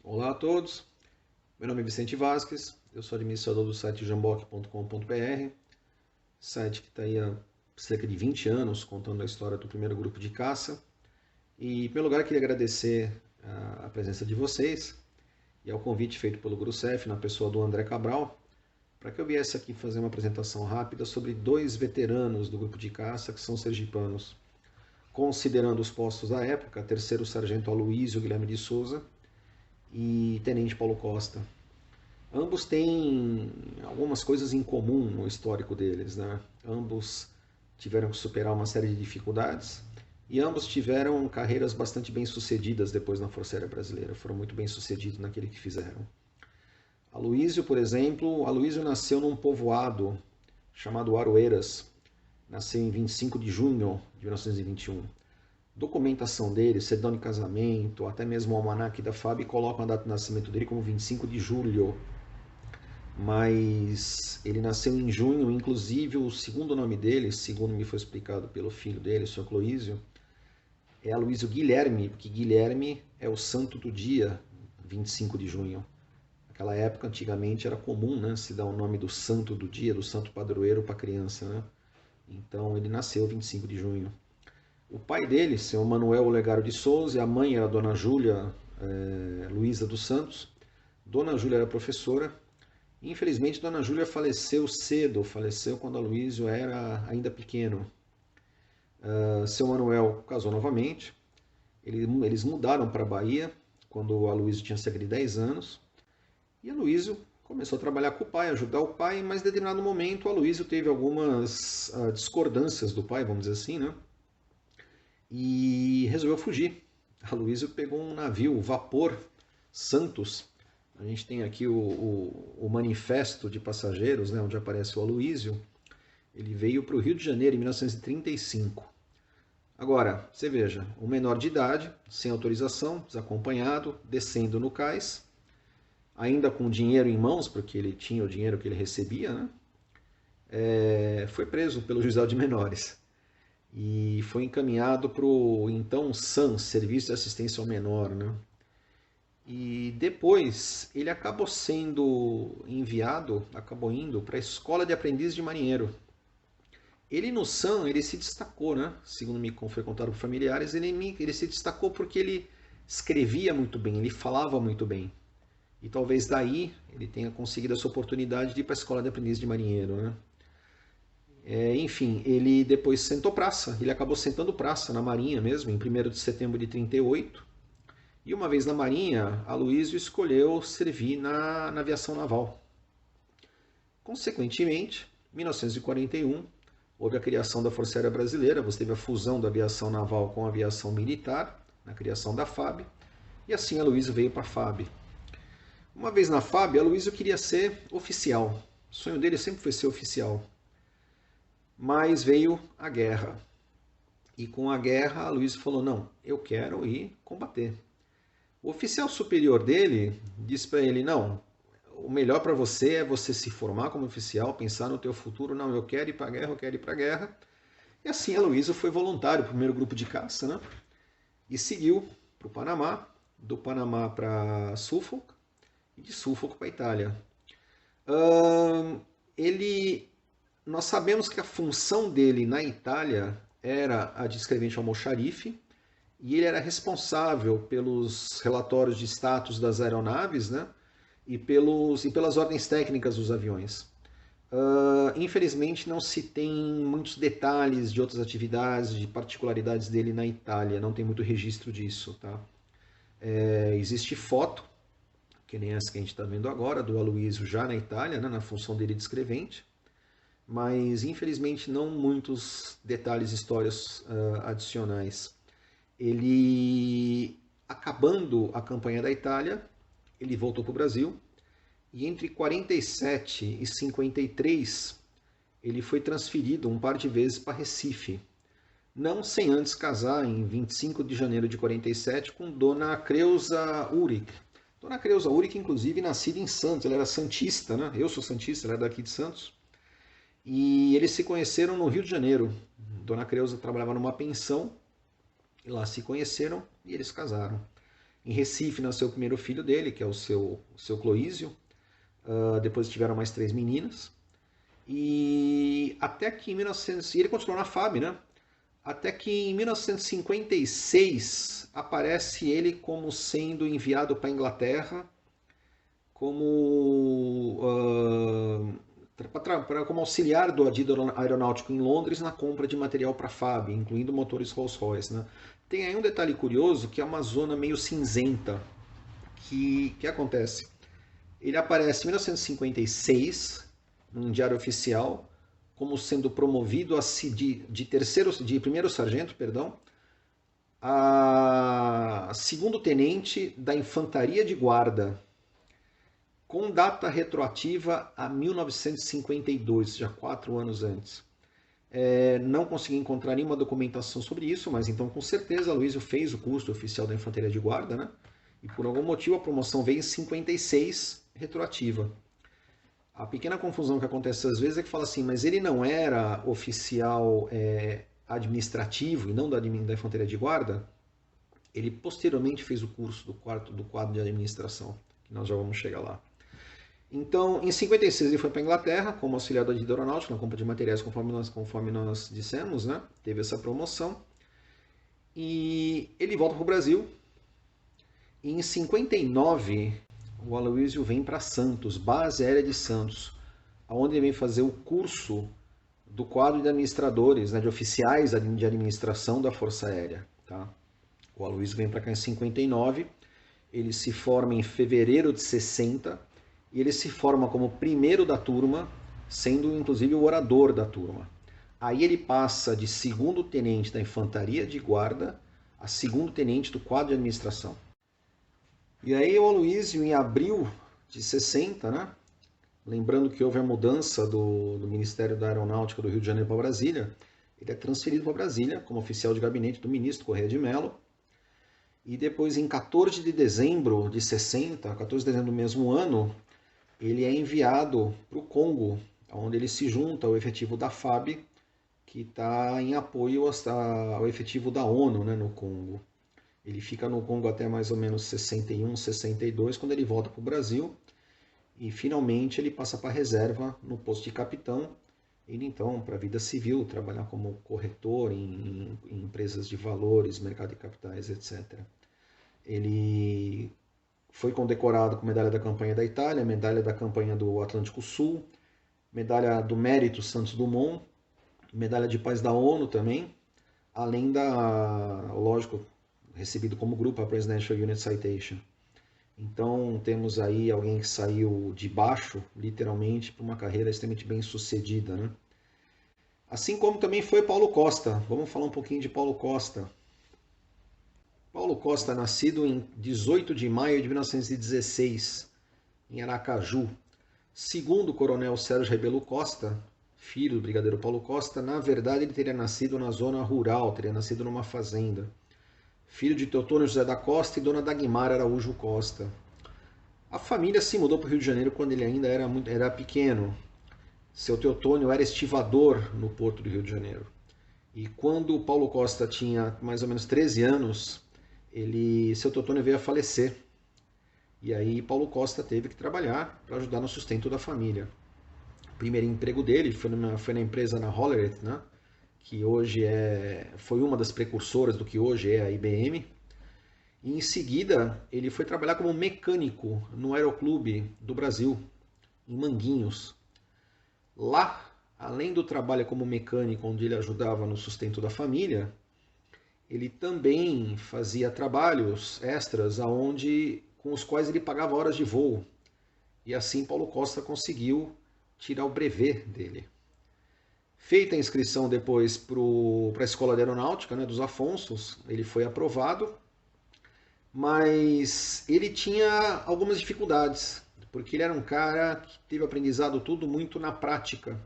Olá a todos, meu nome é Vicente Vasques, eu sou administrador do site jamboc.com.br, site que está aí há cerca de 20 anos contando a história do primeiro grupo de caça. E, em primeiro lugar, eu queria agradecer a presença de vocês e ao convite feito pelo Grusef, na pessoa do André Cabral, para que eu viesse aqui fazer uma apresentação rápida sobre dois veteranos do grupo de caça que são sergipanos. Considerando os postos da época, terceiro sargento Aloysio Guilherme de Souza e tenente Paulo Costa. Ambos têm algumas coisas em comum no histórico deles, né? Ambos tiveram que superar uma série de dificuldades e ambos tiveram carreiras bastante bem sucedidas depois na Força Aérea Brasileira. Foram muito bem sucedidos naquilo que fizeram. Aloysio, por exemplo, Aloysio nasceu num povoado chamado Aroeiras. Nasceu em 25 de junho de 1921. Documentação dele, certidão de casamento, até mesmo o almanaque da FAB colocam a data de nascimento dele como 25 de julho. Mas ele nasceu em junho, inclusive o segundo nome dele, segundo me foi explicado pelo filho dele, o Sr. Cloísio, é Aloysio Guilherme, porque Guilherme é o santo do dia, 25 de junho. Naquela época, antigamente, era comum, né, se dar o nome do santo do dia, do santo padroeiro para a criança, né? Então ele nasceu 25 de junho. O pai dele, seu Manuel Olegário de Souza, e a mãe era a Dona Júlia Luísa dos Santos. Dona Júlia era professora. Infelizmente, Dona Júlia faleceu cedo, faleceu quando Aloysio era ainda pequeno. Seu Manuel casou novamente, eles mudaram para a Bahia quando o Aloysio tinha cerca de 10 anos, e Aloysio começou a trabalhar com o pai, ajudar o pai, mas em determinado momento o Aloysio teve algumas discordâncias do pai, vamos dizer assim, né? E resolveu fugir. Aloysio pegou um navio, vapor Santos. A gente tem aqui o manifesto de passageiros, né, onde aparece o Aloysio. Ele veio para o Rio de Janeiro em 1935. Agora, você veja, um menor de idade, sem autorização, desacompanhado, descendo no cais, ainda com dinheiro em mãos, porque ele tinha o dinheiro que ele recebia, né? Foi preso pelo juizado de menores e foi encaminhado para o então SAM, Serviço de Assistência ao Menor, né? E depois ele acabou sendo enviado, acabou indo para a Escola de Aprendiz de Marinheiro. Ele no SAM, ele se destacou, né? Segundo me foi contado por familiares, ele se destacou porque ele escrevia muito bem, ele falava muito bem. E talvez daí ele tenha conseguido essa oportunidade de ir para a Escola de Aprendiz de Marinheiro, né? Enfim, ele depois sentou praça, ele acabou sentando praça na Marinha mesmo, em 1º de setembro de 38. E uma vez na Marinha, Aloysio escolheu servir na aviação naval. Consequentemente, em 1941, houve a criação da Força Aérea Brasileira, você teve a fusão da aviação naval com a aviação militar, na criação da FAB, e assim Aloysio veio para a FAB. Uma vez na FAB, Aloysio queria ser oficial. O sonho dele sempre foi ser oficial. Mas veio a guerra. E com a guerra, Aloysio falou, não, eu quero ir combater. O oficial superior dele disse para ele, não, o melhor para você é você se formar como oficial, pensar no teu futuro, não, eu quero ir para a guerra, eu quero ir para a guerra. E assim Aloysio foi voluntário para o primeiro grupo de caça, né? E seguiu para o Panamá, do Panamá para Suffolk e de Suffolk para a Itália. Ele, nós sabemos que a função dele na Itália era a de escrevente almoxarife, e ele era responsável pelos relatórios de status das aeronaves, né? E pelas ordens técnicas dos aviões. Infelizmente não se tem muitos detalhes de outras atividades, de particularidades dele na Itália, não tem muito registro disso. Tá? Existe foto, que nem essa que a gente está vendo agora, do Aloysio já na Itália, né, na função dele de escrevente, mas infelizmente não muitos detalhes, histórias adicionais. Ele, acabando a campanha da Itália, ele voltou para o Brasil, e entre 47 e 53 ele foi transferido um par de vezes para Recife, não sem antes casar em 25 de janeiro de 47 com Dona Creuza Uric. Dona Creuza Uric, inclusive, nascida em Santos, ela era santista, né? Eu sou santista, ela é daqui de Santos. E eles se conheceram no Rio de Janeiro. Dona Creuza trabalhava numa pensão, e lá se conheceram e eles casaram. Em Recife nasceu o primeiro filho dele, que é o seu Cloísio. Depois tiveram mais 3 meninas. E até que em 1900... E ele continuou na FAB, né? Até que em 1956 aparece ele como sendo enviado para a Inglaterra como auxiliar do Adido Aeronáutico em Londres na compra de material para a FAB, incluindo motores Rolls-Royce. Né? Tem aí um detalhe curioso, que é uma zona meio cinzenta. Que acontece? Ele aparece em 1956, num diário oficial, como sendo promovido de primeiro sargento, perdão, a segundo tenente da Infantaria de Guarda, com data retroativa a 1952, já 4 anos antes. Não consegui encontrar nenhuma documentação sobre isso, mas então com certeza Aloysio fez o curso oficial da Infantaria de Guarda, né? E por algum motivo a promoção veio em 56, retroativa. A pequena confusão que acontece às vezes é que fala assim, mas ele não era oficial administrativo e não da Infantaria de Guarda? Ele posteriormente fez o curso do quadro de administração, que nós já vamos chegar lá. Então, em 56 ele foi para a Inglaterra como auxiliar do Adido Aeronáutico na compra de materiais, conforme nós dissemos, né? Teve essa promoção. E ele volta para o Brasil. E em 59, o Aloysio vem para Santos, base aérea de Santos, onde ele vem fazer o curso do quadro de administradores, né, de oficiais de administração da Força Aérea. Tá? O Aloysio vem para cá em 59, ele se forma em fevereiro de 60, e ele se forma como primeiro da turma, sendo inclusive o orador da turma. Aí ele passa de segundo tenente da Infantaria de Guarda a segundo tenente do quadro de administração. E aí o Aloysio, em abril de 60, né? Lembrando que houve a mudança do Ministério da Aeronáutica do Rio de Janeiro para Brasília, ele é transferido para Brasília como oficial de gabinete do ministro Corrêa de Mello. E depois, em 14 de dezembro de 60, 14 de dezembro do mesmo ano, ele é enviado para o Congo, onde ele se junta ao efetivo da FAB, que está em apoio ao efetivo da ONU, né, no Congo. Ele fica no Congo até mais ou menos 61, 62, quando ele volta para o Brasil. E finalmente ele passa para a reserva no posto de capitão, indo então para a vida civil, trabalhar como corretor em empresas de valores, mercado de capitais, etc. Ele foi condecorado com medalha da campanha da Itália, medalha da campanha do Atlântico Sul, medalha do Mérito Santos Dumont, medalha de paz da ONU também, além lógico, recebido como grupo a Presidential Unit Citation. Então temos aí alguém que saiu de baixo, literalmente, para uma carreira extremamente bem sucedida, né? Assim como também foi Paulo Costa. Vamos falar um pouquinho de Paulo Costa. Paulo Costa, nascido em 18 de maio de 1916, em Aracaju. Segundo o coronel Sérgio Rebelo Costa, filho do brigadeiro Paulo Costa, na verdade ele teria nascido na zona rural, teria nascido numa fazenda. Filho de Teotônio José da Costa e dona Dagmar Araújo Costa. A família se mudou para o Rio de Janeiro quando ele ainda era pequeno. Seu Teotônio era estivador no porto do Rio de Janeiro. E quando Paulo Costa tinha mais ou menos 13 anos, seu Teotônio veio a falecer. E aí Paulo Costa teve que trabalhar para ajudar no sustento da família. O primeiro emprego dele foi na empresa na Hollerith, né? Que hoje foi uma das precursoras do que hoje é a IBM. E em seguida ele foi trabalhar como mecânico no Aeroclube do Brasil, em Manguinhos. Lá, além do trabalho como mecânico, onde ele ajudava no sustento da família, ele também fazia trabalhos extras com os quais ele pagava horas de voo. E assim Paulo Costa conseguiu tirar o brevet dele. Feita a inscrição depois para a Escola de Aeronáutica, né, dos Afonsos, ele foi aprovado, mas ele tinha algumas dificuldades, porque ele era um cara que teve aprendizado tudo muito na prática,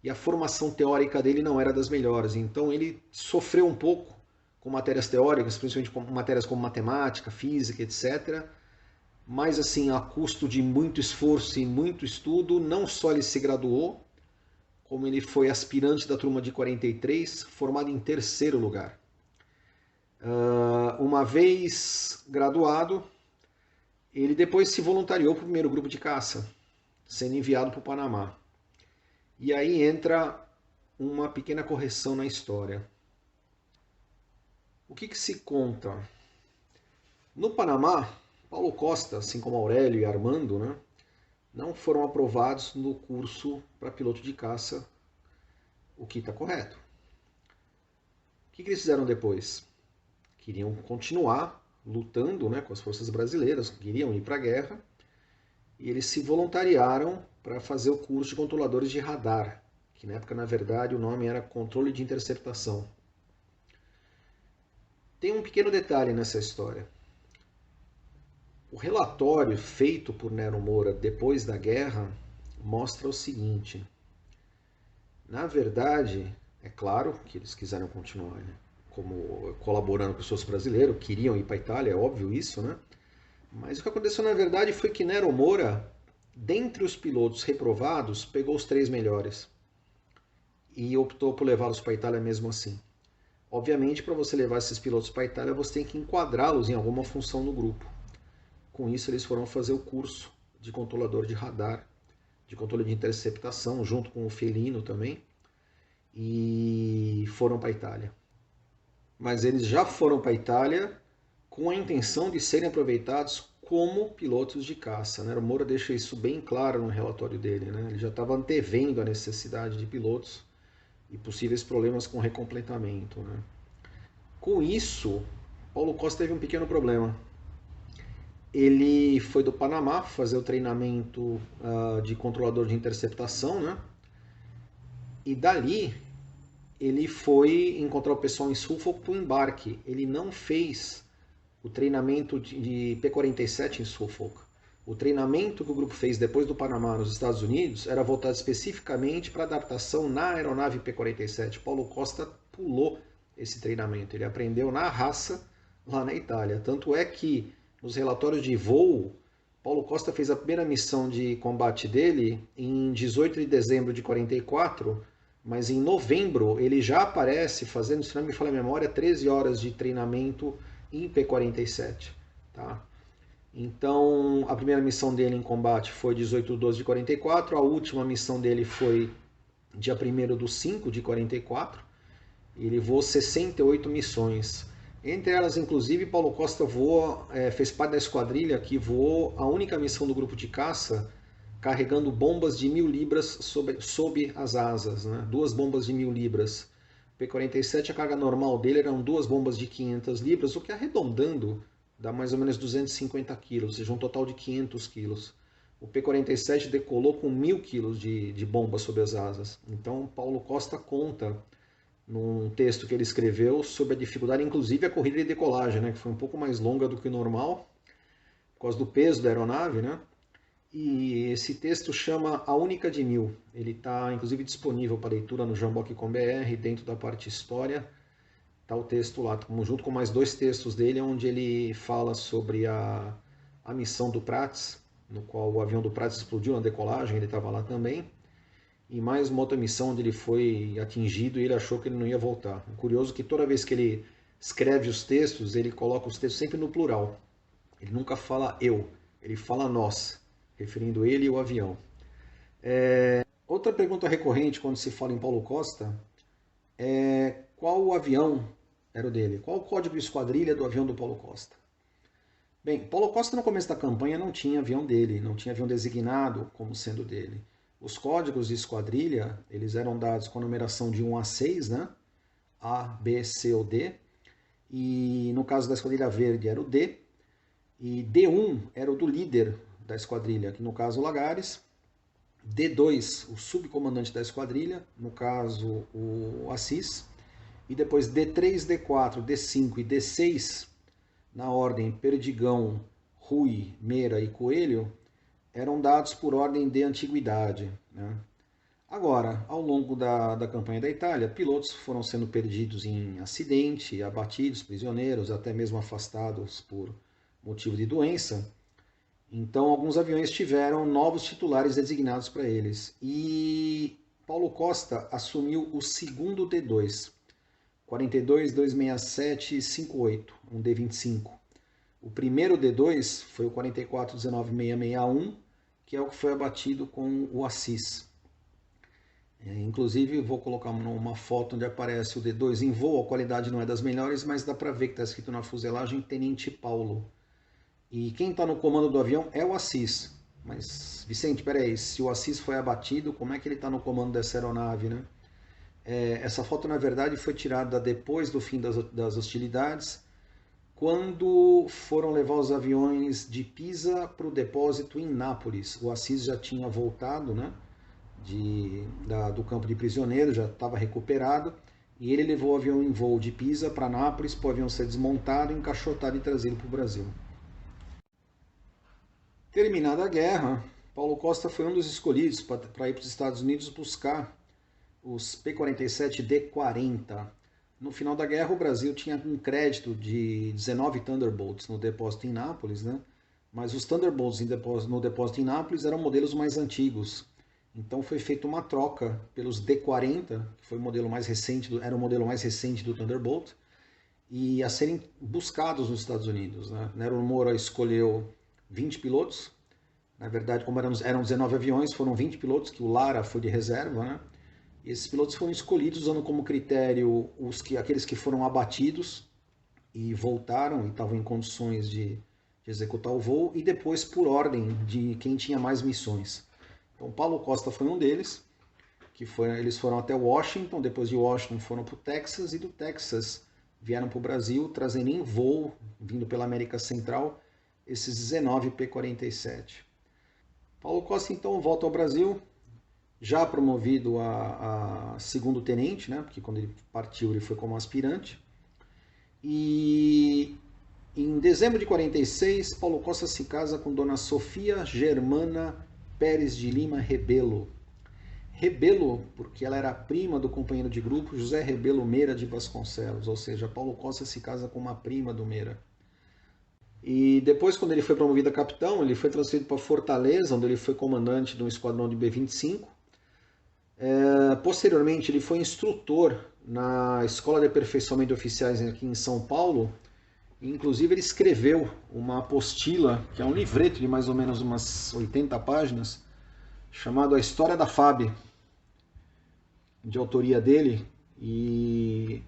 e a formação teórica dele não era das melhores, então ele sofreu um pouco com matérias teóricas, principalmente com matérias como matemática, física, etc., mas assim, a custo de muito esforço e muito estudo, não só ele se graduou, como ele foi aspirante da turma de 43, formado em terceiro lugar. Uma vez graduado, ele depois se voluntariou para o primeiro grupo de caça, sendo enviado para o Panamá. E aí entra uma pequena correção na história. O que se conta? No Panamá, Paulo Costa, assim como Aurélio e Armando, né, não foram aprovados no curso para piloto de caça, o que está correto. O que eles fizeram depois? Queriam continuar lutando, né, com as forças brasileiras, queriam ir para a guerra, e eles se voluntariaram para fazer o curso de controladores de radar, que na época, na verdade, o nome era controle de interceptação. Tem um pequeno detalhe nessa história. O relatório feito por Nero Moura depois da guerra mostra o seguinte. Na verdade, é claro que eles quiseram continuar, né, como colaborando com os seus brasileiros, queriam ir para a Itália, é óbvio isso, né? Mas o que aconteceu na verdade foi que Nero Moura, dentre os pilotos reprovados, pegou os 3 melhores e optou por levá-los para a Itália mesmo assim. Obviamente, para você levar esses pilotos para a Itália, você tem que enquadrá-los em alguma função no grupo. Com isso, eles foram fazer o curso de controlador de radar, de controle de interceptação, junto com o Felino também, e foram para a Itália. Mas eles já foram para a Itália com a intenção de serem aproveitados como pilotos de caça. Né? O Moura deixa isso bem claro no relatório dele. Né? Ele já estava antevendo a necessidade de pilotos e possíveis problemas com recompletamento. Né? Com isso, Paulo Costa teve um pequeno problema. Ele foi do Panamá fazer o treinamento de controlador de interceptação, né? E dali ele foi encontrar o pessoal em Suffolk para o embarque. Ele não fez o treinamento de P-47 em Suffolk. O treinamento que o grupo fez depois do Panamá nos Estados Unidos era voltado especificamente para adaptação na aeronave P-47. Paulo Costa pulou esse treinamento. Ele aprendeu na raça lá na Itália. Tanto é que nos relatórios de voo, Paulo Costa fez a primeira missão de combate dele em 18 de dezembro de 44, mas em novembro ele já aparece fazendo, se não me falha a memória, 13 horas de treinamento em P-47. Tá? Então, a primeira missão dele em combate foi 18 de 12 de 44, a última missão dele foi dia 1º de 5 de 44, ele voou 68 missões. Entre elas, inclusive, Paulo Costa voou, fez parte da esquadrilha que voou a única missão do grupo de caça carregando bombas de 1000 libras sob as asas, né? 2 bombas de 1000 libras. P-47, a carga normal dele eram 2 bombas de 500 libras, o que arredondando dá mais ou menos 250 quilos, ou seja, um total de 500 quilos. O P-47 decolou com 1000 quilos de bomba sob as asas. Então, Paulo Costa conta num texto que ele escreveu sobre a dificuldade, inclusive a corrida de decolagem, né, que foi um pouco mais longa do que o normal, por causa do peso da aeronave, né? E esse texto chama A Única de 1000. Ele está, inclusive, disponível para leitura no jamboque.com.br, dentro da parte História. Está o texto lá, junto com mais 2 textos dele, onde ele fala sobre a missão do Prats, no qual o avião do Prats explodiu na decolagem, ele estava lá também. E mais uma outra missão onde ele foi atingido e ele achou que ele não ia voltar. É curioso que toda vez que ele escreve os textos, ele coloca os textos sempre no plural. Ele nunca fala eu, ele fala nós, referindo ele e o avião. Outra pergunta recorrente quando se fala em Paulo Costa é qual o avião era o dele? Qual o código de esquadrilha do avião do Paulo Costa? Bem, Paulo Costa no começo da campanha não tinha avião dele, não tinha avião designado como sendo dele. Os códigos de esquadrilha, eles eram dados com a numeração de 1 a 6, né? A, B, C ou D. E no caso da esquadrilha verde era o D. E D1 era o do líder da esquadrilha, que no caso o Lagares. D2, o subcomandante da esquadrilha, no caso o Assis. E depois D3, D4, D5 e D6, na ordem Perdigão, Rui, Meira e Coelho, eram dados por ordem de antiguidade. Né? Agora, ao longo da campanha da Itália, pilotos foram sendo perdidos em acidente, abatidos, prisioneiros, até mesmo afastados por motivo de doença. Então, alguns aviões tiveram novos titulares designados para eles. E Paulo Costa assumiu o segundo D2. 42-267-58, um D-25. O primeiro D2 foi o 44-19-661, que é o que foi abatido com o Assis. Inclusive, vou colocar uma foto onde aparece o D2 em voo. A qualidade não é das melhores, mas dá para ver que está escrito na fuselagem Tenente Paulo. E quem está no comando do avião é o Assis. Mas, Vicente, peraí, se o Assis foi abatido, como é que ele está no comando dessa aeronave, né? Essa foto, na verdade, foi tirada depois do fim das hostilidades, quando foram levar os aviões de Pisa para o depósito em Nápoles. O Assis já tinha voltado, né, do campo de prisioneiros, já estava recuperado, e ele levou o avião em voo de Pisa para Nápoles, para o avião ser desmontado, encaixotado e trazido para o Brasil. Terminada a guerra, Paulo Costa foi um dos escolhidos para ir para os Estados Unidos buscar os P-47D-40. No final da guerra, o Brasil tinha um crédito de 19 Thunderbolts no depósito em Nápoles, né? Mas os Thunderbolts no depósito em Nápoles eram modelos mais antigos. Então foi feita uma troca pelos D-40, que foi o modelo mais recente, era o modelo mais recente do Thunderbolt, e a serem buscados nos Estados Unidos, né? Nero Moura escolheu 20 pilotos. Na verdade, como eram 19 aviões, foram 20 pilotos, que o Lara foi de reserva, né? E esses pilotos foram escolhidos usando como critério aqueles que foram abatidos e voltaram e estavam em condições de executar o voo, e depois por ordem de quem tinha mais missões. Então, Paulo Costa foi um deles, eles foram até Washington, depois de Washington foram para o Texas, e do Texas vieram para o Brasil, trazendo em voo, vindo pela América Central, esses 19 P-47. Paulo Costa então volta ao Brasil, já promovido a segundo tenente, né? Porque quando ele partiu ele foi como aspirante. E em dezembro de 46, Paulo Costa se casa com Dona Sofia Germana Pérez de Lima Rebelo. Rebelo, porque ela era prima do companheiro de grupo José Rebelo Meira de Vasconcelos, ou seja, Paulo Costa se casa com uma prima do Meira. E depois, quando ele foi promovido a capitão, ele foi transferido para Fortaleza, onde ele foi comandante de um esquadrão de B-25. Posteriormente, ele foi instrutor na Escola de Aperfeiçoamento de Oficiais aqui em São Paulo. E, inclusive, ele escreveu uma apostila, que é um livreto de mais ou menos umas 80 páginas, chamado A História da FAB, de autoria dele. E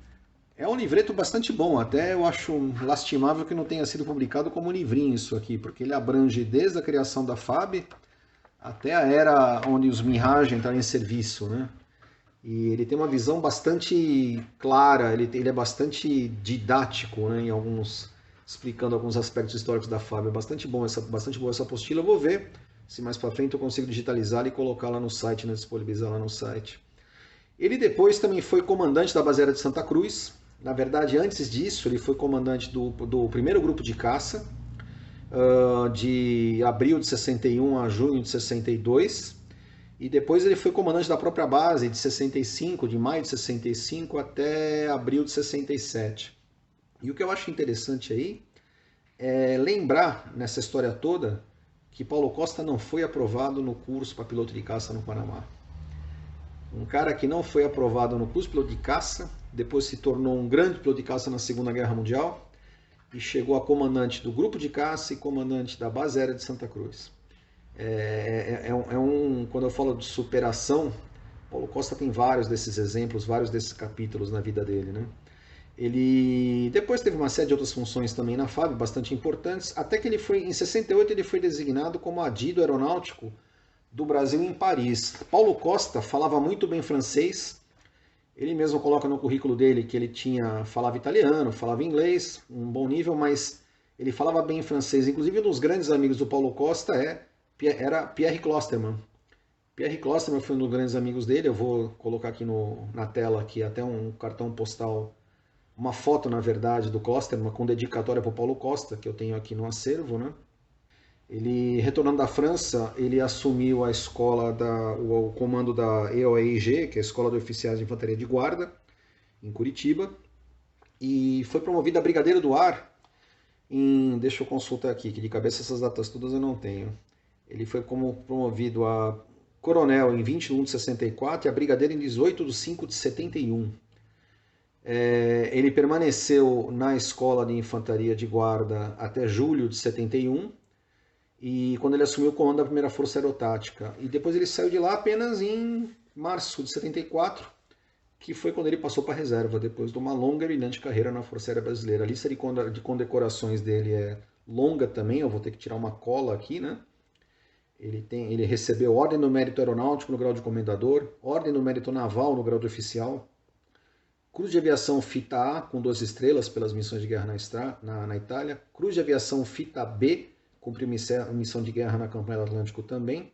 é um livreto bastante bom, até eu acho lastimável que não tenha sido publicado como livrinho isso aqui, porque ele abrange desde a criação da FAB até a era onde os Mirage entraram em serviço, né? E ele tem uma visão bastante clara, ele é bastante didático, né, explicando alguns aspectos históricos da FAB. É bastante boa essa apostila. Eu vou ver se mais para frente eu consigo digitalizá-la e colocar lá no site, né, disponibilizar lá no site. Ele depois também foi comandante da base aérea de Santa Cruz. Na verdade, antes disso, ele foi comandante do primeiro grupo de caça, de abril de 61 a junho de 62. E depois ele foi comandante da própria base de 65, de maio de 65 até abril de 67. E o que eu acho interessante aí é lembrar nessa história toda que Paulo Costa não foi aprovado no curso para piloto de caça no Panamá. Um cara que não foi aprovado no curso de piloto de caça, depois se tornou um grande piloto de caça na Segunda Guerra Mundial e chegou a comandante do grupo de caça e comandante da base aérea de Santa Cruz. Quando eu falo de superação, Paulo Costa tem vários desses exemplos, vários desses capítulos na vida dele, né? Ele depois teve uma série de outras funções também na FAB, bastante importantes, até que em 68 ele foi designado como adido aeronáutico do Brasil em Paris. Paulo Costa falava muito bem francês, ele mesmo coloca no currículo dele que ele falava italiano, falava inglês, um bom nível, mas ele falava bem francês. Inclusive um dos grandes amigos do Paulo Costa era Pierre Clostermann. Pierre Clostermann foi um dos grandes amigos dele. Eu vou colocar aqui na tela aqui até um cartão postal, uma foto, na verdade, do Clostermann com dedicatória para o Paulo Costa, que eu tenho aqui no acervo, né? Ele, retornando da França, ele assumiu a escola, o comando da EOIG, que é a Escola de Oficiais de Infantaria de Guarda, em Curitiba, e foi promovido a Brigadeiro do Ar deixa eu consultar aqui, que de cabeça essas datas todas eu não tenho. Ele foi promovido a coronel em 21 de 64 e a brigadeiro em 18 de 5 de 71. Ele permaneceu na escola de infantaria de guarda até julho de 71, e quando ele assumiu o comando da primeira força aerotática. E depois ele saiu de lá apenas em março de 74, que foi quando ele passou para a reserva, depois de uma longa e brilhante carreira na Força Aérea Brasileira. A lista de condecorações dele é longa também, eu vou ter que tirar uma cola aqui, né? Ele recebeu Ordem do Mérito Aeronáutico no grau de Comendador, Ordem do Mérito Naval no grau de Oficial, Cruz de Aviação Fita A com 2 estrelas pelas missões de guerra na Itália, Cruz de Aviação Fita B, cumpriu missão de guerra na campanha do Atlântico também,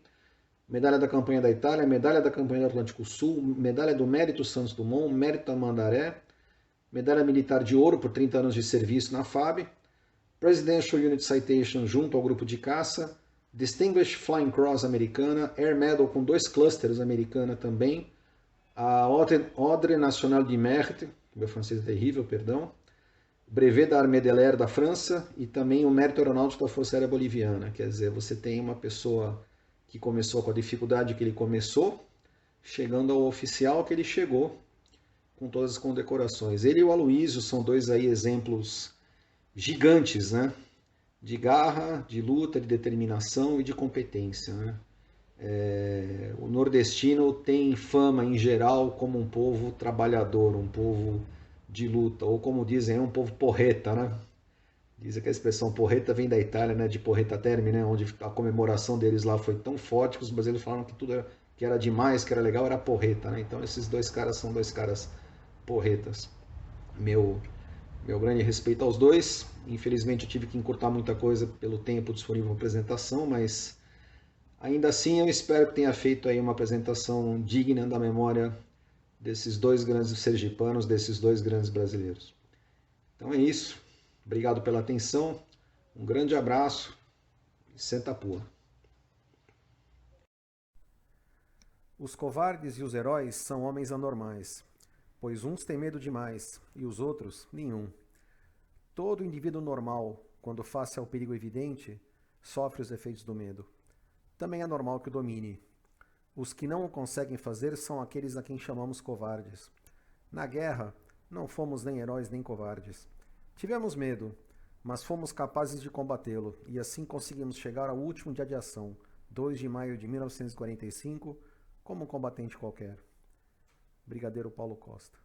Medalha da Campanha da Itália, Medalha da Campanha do Atlântico Sul, Medalha do Mérito Santos Dumont, Mérito Tamandaré, Medalha Militar de Ouro por 30 anos de serviço na FAB, Presidential Unit Citation junto ao grupo de caça, Distinguished Flying Cross americana, Air Medal com 2 clusters americana também, a Ordre National du Mérite, meu francês é terrível, perdão, Brevet da Armée de l'Air da França e também o Mérito Aeronáutico da Força Aérea Boliviana. Quer dizer, você tem uma pessoa que começou com a dificuldade que ele começou, chegando ao oficial que ele chegou, com todas as condecorações. Ele e o Aloysio são 2 aí exemplos gigantes, né? De garra, de luta, de determinação e de competência, né? O nordestino tem fama em geral como um povo trabalhador, um povo de luta, ou como dizem, um povo porreta, né? Dizem que a expressão porreta vem da Itália, né? De Porreta Termine, né? Onde a comemoração deles lá foi tão forte que os brasileiros falaram que tudo que era demais, que era legal, era porreta, né? Então esses 2 caras são 2 caras porretas. Meu grande respeito aos 2. Infelizmente eu tive que encurtar muita coisa pelo tempo disponível para apresentação, mas ainda assim eu espero que tenha feito aí uma apresentação digna da memória desses 2 grandes sergipanos, desses 2 grandes brasileiros. Então é isso. Obrigado pela atenção. Um grande abraço e senta a pua. Os covardes e os heróis são homens anormais, pois uns têm medo demais e os outros nenhum. Todo indivíduo normal, quando face ao perigo evidente, sofre os efeitos do medo. Também é normal que o domine. Os que não o conseguem fazer são aqueles a quem chamamos covardes. Na guerra, não fomos nem heróis nem covardes. Tivemos medo, mas fomos capazes de combatê-lo e assim conseguimos chegar ao último dia de ação, 2 de maio de 1945, como um combatente qualquer. Brigadeiro Paulo Costa.